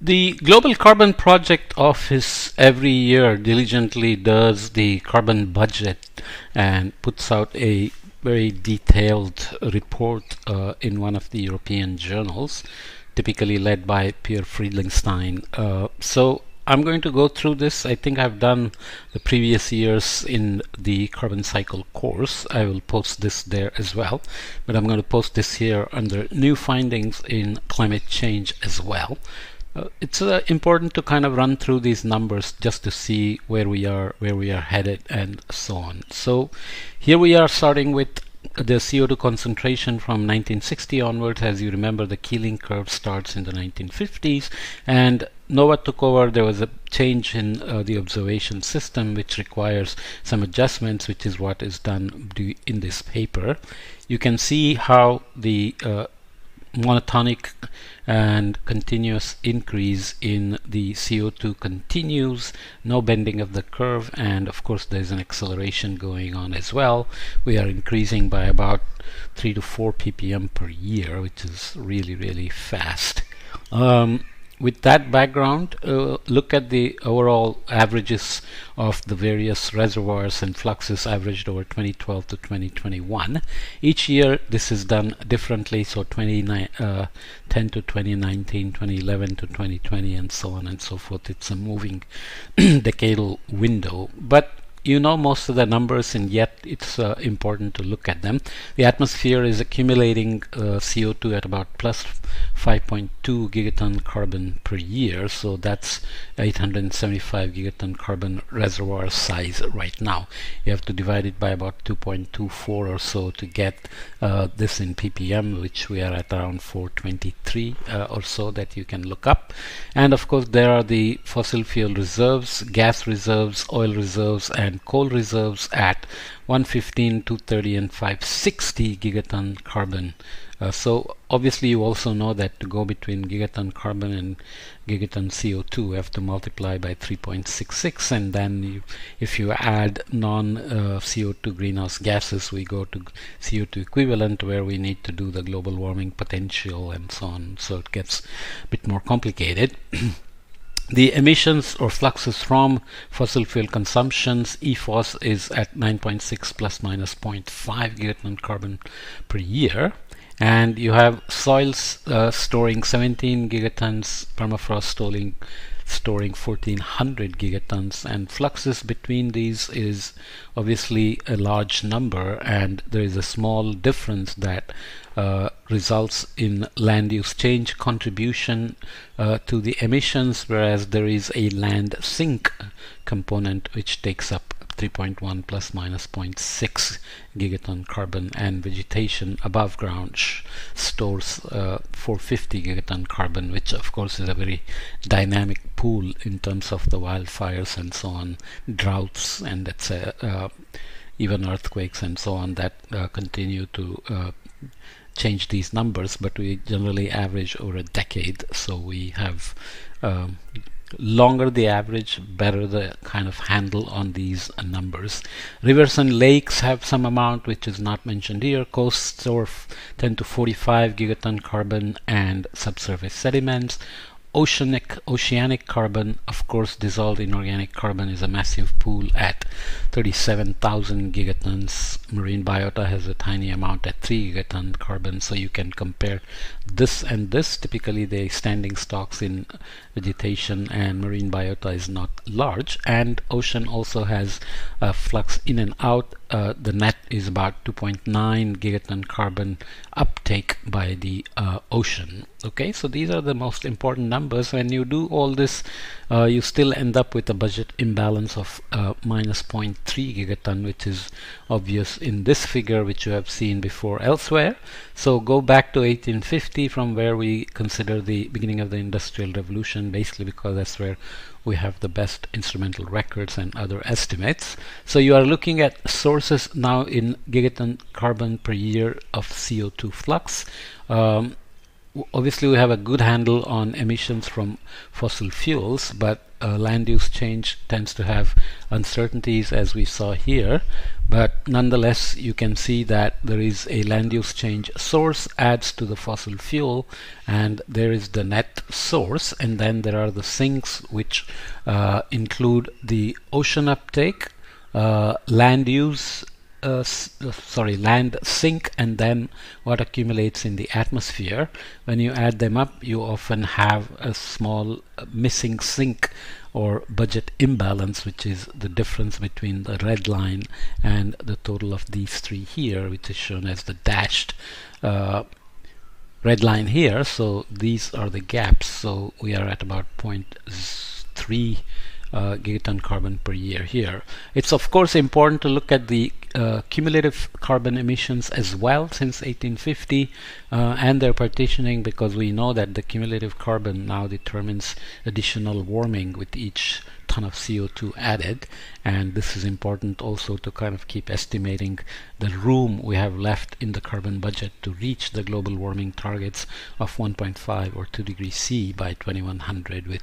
The Global Carbon Project Office every year diligently does the carbon budget and puts out a very detailed report in one of the European journals, typically led by Pierre Friedlingstein. So I'm going to go through this. I think I've done the previous years in the carbon cycle course. I will post this there as well, but I'm going to post this here under new findings in climate change as well. It's important to kind of run through these numbers just to see where we are headed, and so on. So here we are starting with the CO2 concentration from 1960 onwards. As you remember, the Keeling curve starts in the 1950s, and NOAA took over. There was a change in the observation system, which requires some adjustments, which is what is done in this paper. You can see how the monotonic and continuous increase in the CO2 continues, no bending of the curve, and of course there's an acceleration going on as well. We are increasing by about 3 to 4 ppm per year, which is really fast. With that background, look at the overall averages of the various reservoirs and fluxes averaged over 2012 to 2021. Each year this is done differently, so 2010 to 2019, 2011 to 2020, and so on and so forth. It's a moving decadal window, but you know most of the numbers, and yet it's important to look at them. The atmosphere is accumulating CO2 at about plus 5.2 gigaton carbon per year, so that's 875 gigaton carbon reservoir size right now. You have to divide it by about 2.24 or so to get this in ppm, which we are at around 423 or so that you can look up. And of course there are the fossil fuel reserves, gas reserves, oil reserves, and coal reserves at 115, 230, and 560 gigaton carbon. So obviously you also know that to go between gigaton carbon and gigaton CO2, you have to multiply by 3.66, and then if you add non-CO2 greenhouse gases, we go to CO2 equivalent, where we need to do the global warming potential and so on. So it gets a bit more complicated. The emissions or fluxes from fossil fuel consumptions, EFOS, is at 9.6 plus minus 0.5 gigaton carbon per year. And you have soils storing 17 gigatons, permafrost storing 1400 gigatons, and fluxes between these is obviously a large number, and there is a small difference that results in land use change contribution to the emissions, whereas there is a land sink component which takes up 3.1 plus minus 0.6 gigaton carbon, and vegetation above ground stores 450 gigaton carbon, which of course is a very dynamic pool in terms of the wildfires and so on, droughts, and that's even earthquakes and so on that continue to change these numbers, but we generally average over a decade, so we have longer the average, better the kind of handle on these numbers. Rivers and lakes have some amount which is not mentioned here. Coasts store 10 to 45 gigaton carbon, and subsurface sediments. Oceanic carbon, of course, dissolved inorganic carbon is a massive pool at 37,000 gigatons. Marine biota has a tiny amount at 3 gigaton carbon, so you can compare this and this. Typically the standing stocks in vegetation and marine biota is not large, and ocean also has a flux in and out. The net is about 2.9 gigaton carbon uptake by the ocean. Okay, so these are the most important numbers. When you do all this, you still end up with a budget imbalance of minus 0.3 gigaton, which is obvious in this figure, which you have seen before elsewhere. So go back to 1850, from where we consider the beginning of the Industrial Revolution, basically because that's where we have the best instrumental records and other estimates. So you are looking at sources now in gigaton carbon per year of CO2 flux. obviously we have a good handle on emissions from fossil fuels, but land use change tends to have uncertainties, as we saw here. But nonetheless, you can see that there is a land use change source adds to the fossil fuel, and there is the net source, and then there are the sinks, which include the ocean uptake, land use, land sink, and then what accumulates in the atmosphere. When you add them up, you often have a small missing sink or budget imbalance, which is the difference between the red line and the total of these three here, which is shown as the dashed red line here. So these are the gaps. So we are at about 0.3 gigaton carbon per year here. It's of course important to look at the cumulative carbon emissions as well since 1850 and their partitioning, because we know that the cumulative carbon now determines additional warming with each ton of CO2 added, and this is important also to kind of keep estimating the room we have left in the carbon budget to reach the global warming targets of 1.5 or 2 degrees C by 2100 with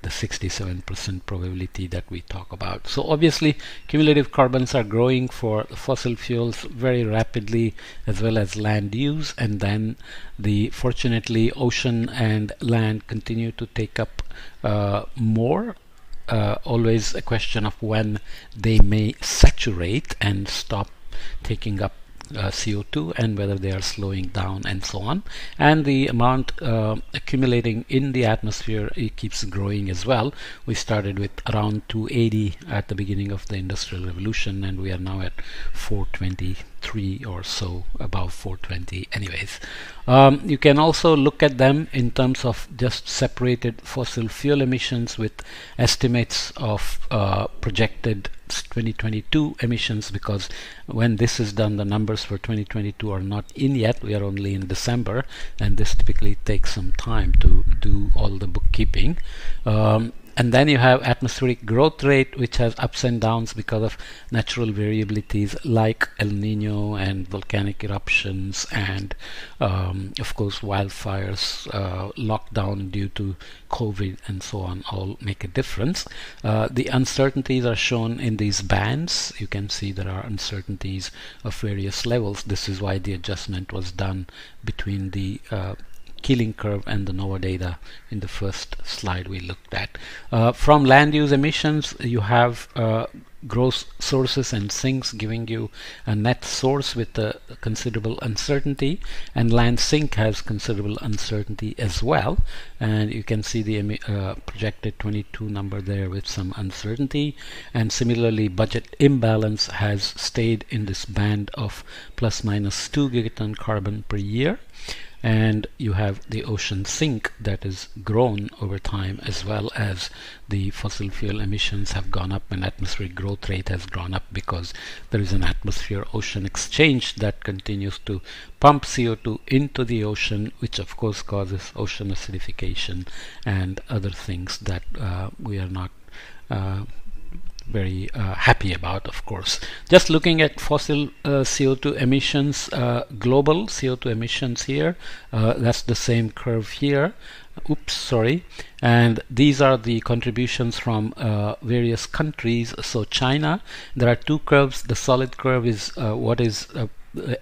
the 67% probability that we talk about. So obviously cumulative carbons are growing for fossil fuels very rapidly, as well as land use, and then fortunately ocean and land continue to take up more. Always a question of when they may saturate and stop taking up CO2, and whether they are slowing down and so on. And the amount accumulating in the atmosphere, it keeps growing as well. We started with around 280 at the beginning of the Industrial Revolution, and we are now at 423 or so, above 420 anyways. You can also look at them in terms of just separated fossil fuel emissions with estimates of projected 2022 emissions, because when this is done, the numbers for 2022 are not in yet. We are only in December, and this typically takes some time to do all the bookkeeping. And then you have atmospheric growth rate, which has ups and downs because of natural variabilities like El Nino and volcanic eruptions, and of course wildfires, lockdown due to COVID and so on, all make a difference. The uncertainties are shown in these bands. You can see there are uncertainties of various levels. This is why the adjustment was done between the Keeling curve and the NOAA data in the first slide we looked at. From land use emissions, you have gross sources and sinks giving you a net source with a considerable uncertainty, and land sink has considerable uncertainty as well, and you can see the projected 22 number there with some uncertainty. And similarly, budget imbalance has stayed in this band of plus minus 2 gigaton carbon per year. And you have the ocean sink that has grown over time, as well as the fossil fuel emissions have gone up, and atmospheric growth rate has gone up because there is an atmosphere-ocean exchange that continues to pump CO2 into the ocean, which of course causes ocean acidification and other things that we are not very happy about, of course. Just looking at fossil CO2 emissions, global CO2 emissions here, that's the same curve here. Oops, sorry. And these are the contributions from various countries. So China, there are two curves. The solid curve is what is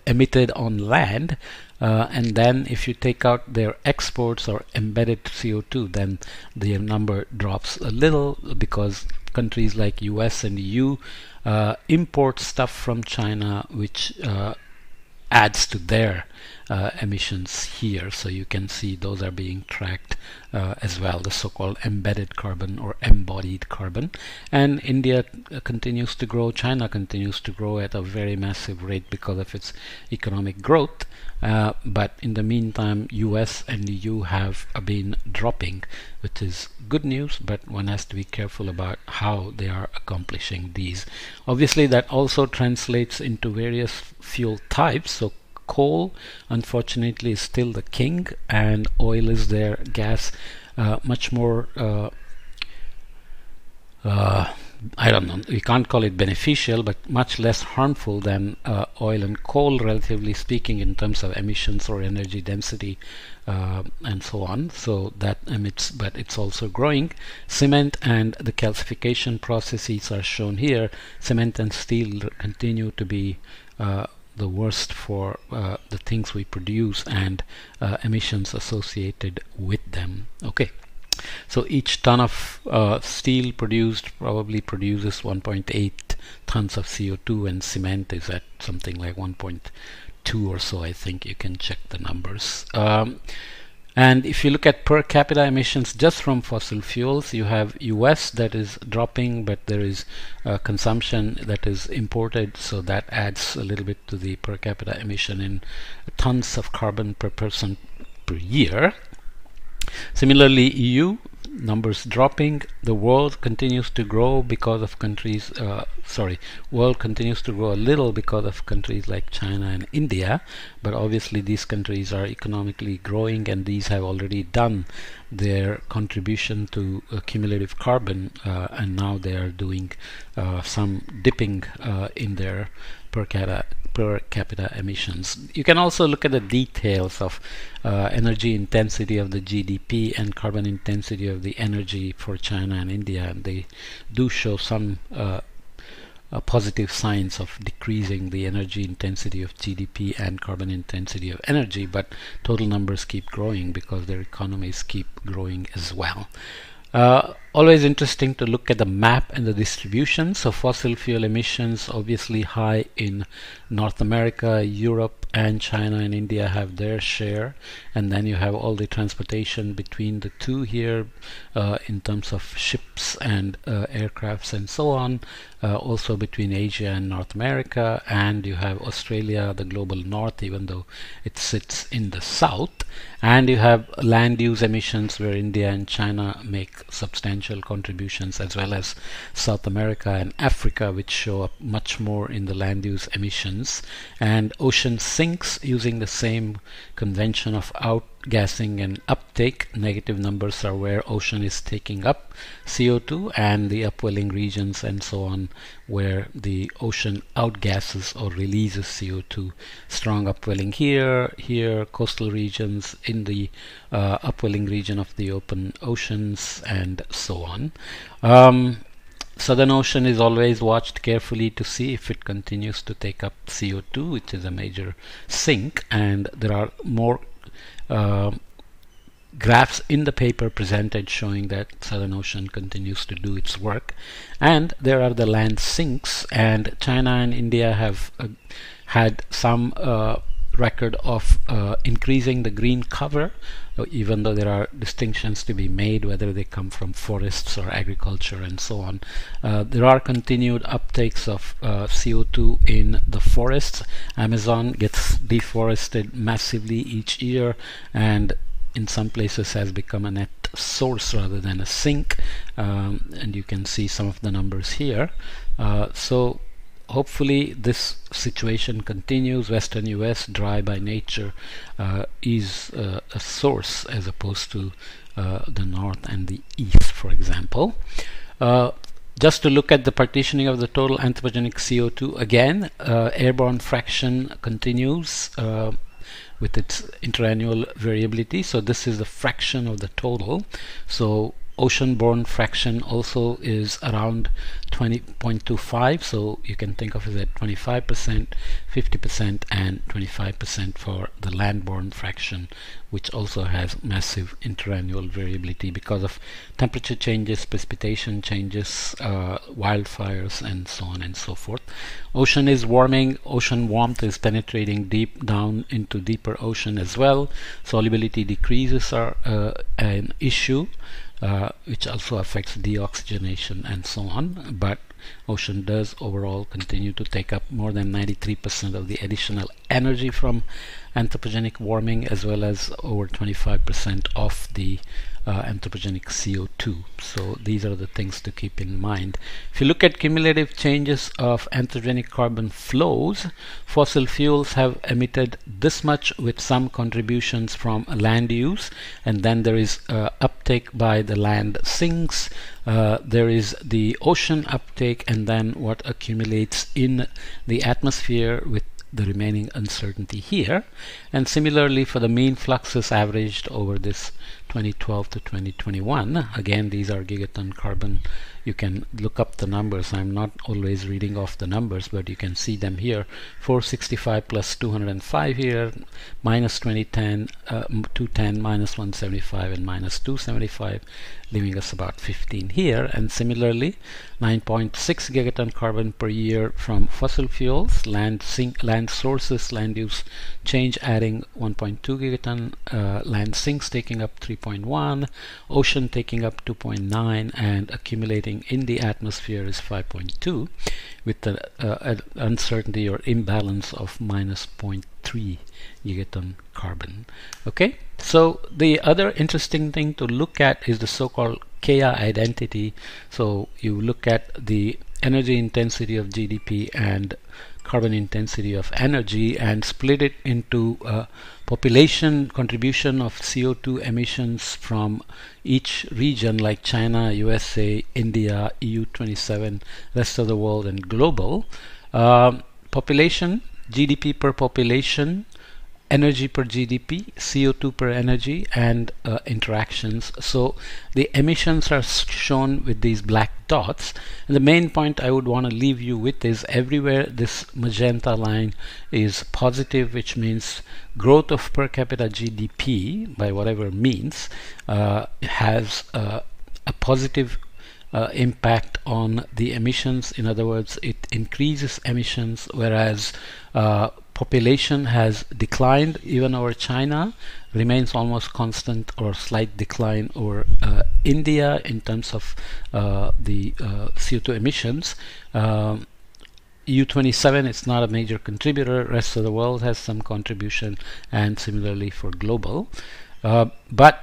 emitted on land, and then if you take out their exports or embedded CO2, then the number drops a little, because countries like US and EU import stuff from China, which adds to their emissions here. So you can see those are being tracked as well, the so-called embedded carbon or embodied carbon. And India continues to grow, China continues to grow at a very massive rate because of its economic growth. But in the meantime, US and EU have been dropping, which is good news, but one has to be careful about how they are accomplishing these. Obviously, that also translates into various fuel types. So coal, unfortunately, is still the king, and oil is there, gas much more I don't know, we can't call it beneficial, but much less harmful than oil and coal, relatively speaking, in terms of emissions or energy density and so on. So that emits, but it's also growing. Cement and the calcification processes are shown here. Cement and steel continue to be the worst for the things we produce and emissions associated with them. Okay. So each ton of steel produced probably produces 1.8 tons of CO2, and cement is at something like 1.2 or so. I think you can check the numbers. And if you look at per capita emissions just from fossil fuels, you have US that is dropping, but there is consumption that is imported, so that adds a little bit to the per capita emission in tons of carbon per person per year. Similarly, EU numbers dropping. The world continues to grow because of countries. World continues to grow a little because of countries like China and India. But obviously, these countries are economically growing, and these have already done their contribution to cumulative carbon, and now they are doing some dipping in their per capita emissions. You can also look at the details of energy intensity of the GDP and carbon intensity of the energy for China and India, and they do show some positive signs of decreasing the energy intensity of GDP and carbon intensity of energy, but total numbers keep growing because their economies keep growing as well. Always interesting to look at the map and the distribution. So fossil fuel emissions obviously high in North America, Europe, and China and India have their share, and then you have all the transportation between the two here in terms of ships and aircrafts and so on, also between Asia and North America, and you have Australia, the global north, even though it sits in the south, and you have land use emissions where India and China make substantial contributions, as well as South America and Africa, which show up much more in the land use emissions. And ocean sinks using the same convention of outgassing and uptake. Negative numbers are where ocean is taking up CO2, and the upwelling regions and so on where the ocean outgasses or releases CO2. Strong upwelling here, coastal regions in the upwelling region of the open oceans and so on. Southern Ocean is always watched carefully to see if it continues to take up CO2, which is a major sink, and there are more graphs in the paper presented showing that Southern Ocean continues to do its work. And there are the land sinks, and China and India have had some record of increasing the green cover, even though there are distinctions to be made whether they come from forests or agriculture and so on. There are continued uptakes of CO2 in the forests. Amazon gets deforested massively each year, and in some places has become a net source rather than a sink, and you can see some of the numbers here. So hopefully this situation continues. Western US, dry by nature, is a source as opposed to the north and the east, for example. Just to look at the partitioning of the total anthropogenic CO2 again, airborne fraction continues with its interannual variability. So this is the fraction of the total. So ocean-borne fraction also is around 20.25, so you can think of it at 25%, 50%, and 25% for the land-borne fraction, which also has massive interannual variability because of temperature changes, precipitation changes, wildfires, and so on and so forth. Ocean is warming. Ocean warmth is penetrating deep down into deeper ocean as well. Solubility decreases are an issue, which also affects deoxygenation and so on, but ocean does overall continue to take up more than 93% of the additional energy from anthropogenic warming, as well as over 25% of the anthropogenic CO2. So these are the things to keep in mind. If you look at cumulative changes of anthropogenic carbon flows, fossil fuels have emitted this much with some contributions from land use, and then there is uptake by the land sinks, there is the ocean uptake, and then what accumulates in the atmosphere with the remaining uncertainty here. And similarly for the mean fluxes averaged over this 2012 to 2021, again these are gigaton carbon. You can look up the numbers. I'm not always reading off the numbers, but you can see them here. 465 plus 205 here, minus 2010, 210, minus 175, and minus 275, leaving us about 15 here. And similarly 9.6 gigaton carbon per year from fossil fuels, land sources, land use change adding 1.2 gigaton, land sinks taking up 3.1, ocean taking up 2.9, and accumulating in the atmosphere is 5.2, with the uncertainty or imbalance of minus 0.3 gigaton carbon. Okay, so the other interesting thing to look at is the so-called Kea identity. So you look at the energy intensity of GDP and carbon intensity of energy and split it into population contribution of CO2 emissions from each region like China, USA, India, EU27, rest of the world, and global. Population, GDP per population, energy per GDP, CO2 per energy, and interactions. So the emissions are shown with these black dots, and the main point I would want to leave you with is everywhere this magenta line is positive, which means growth of per capita GDP by whatever means has a positive impact on the emissions. In other words, it increases emissions, whereas population has declined even over China, remains almost constant or slight decline over India in terms of the CO2 emissions. EU27 is not a major contributor, rest of the world has some contribution, and similarly for global. But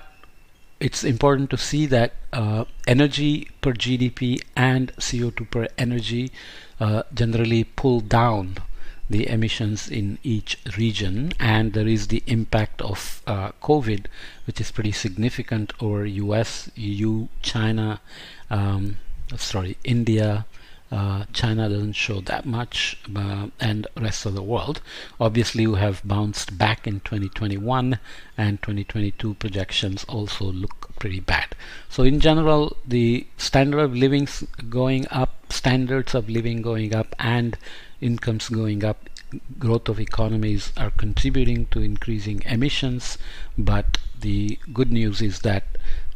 it's important to see that energy per GDP and CO2 per energy generally pull down the emissions in each region, and there is the impact of COVID, which is pretty significant over US, EU, China, India. China doesn't show that much, and rest of the world. Obviously, we have bounced back in 2021, and 2022 projections also look pretty bad. So in general, the standard of living going up, standards of living going up, and incomes going up, growth of economies are contributing to increasing emissions. But the good news is that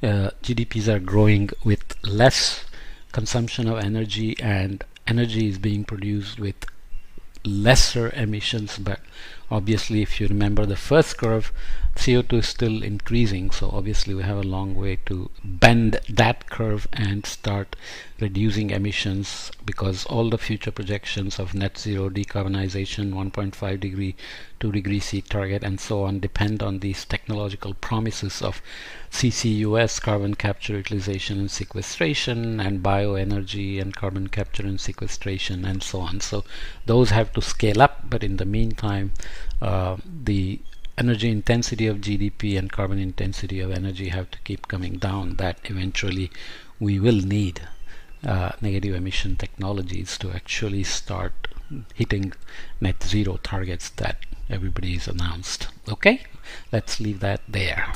GDPs are growing with less consumption of energy, and energy is being produced with lesser emissions. But obviously, if you remember the first curve, CO2 is still increasing, so obviously we have a long way to bend that curve and start reducing emissions, because all the future projections of net zero, decarbonization, 1.5 degree, 2 degree C target, and so on depend on these technological promises of CCUS, carbon capture, utilization and sequestration, and bioenergy and carbon capture and sequestration, and so on. So those have to scale up, but in the meantime the energy intensity of GDP and carbon intensity of energy have to keep coming down. That eventually we will need negative emission technologies to actually start hitting net zero targets that everybody's announced. Okay, let's leave that there.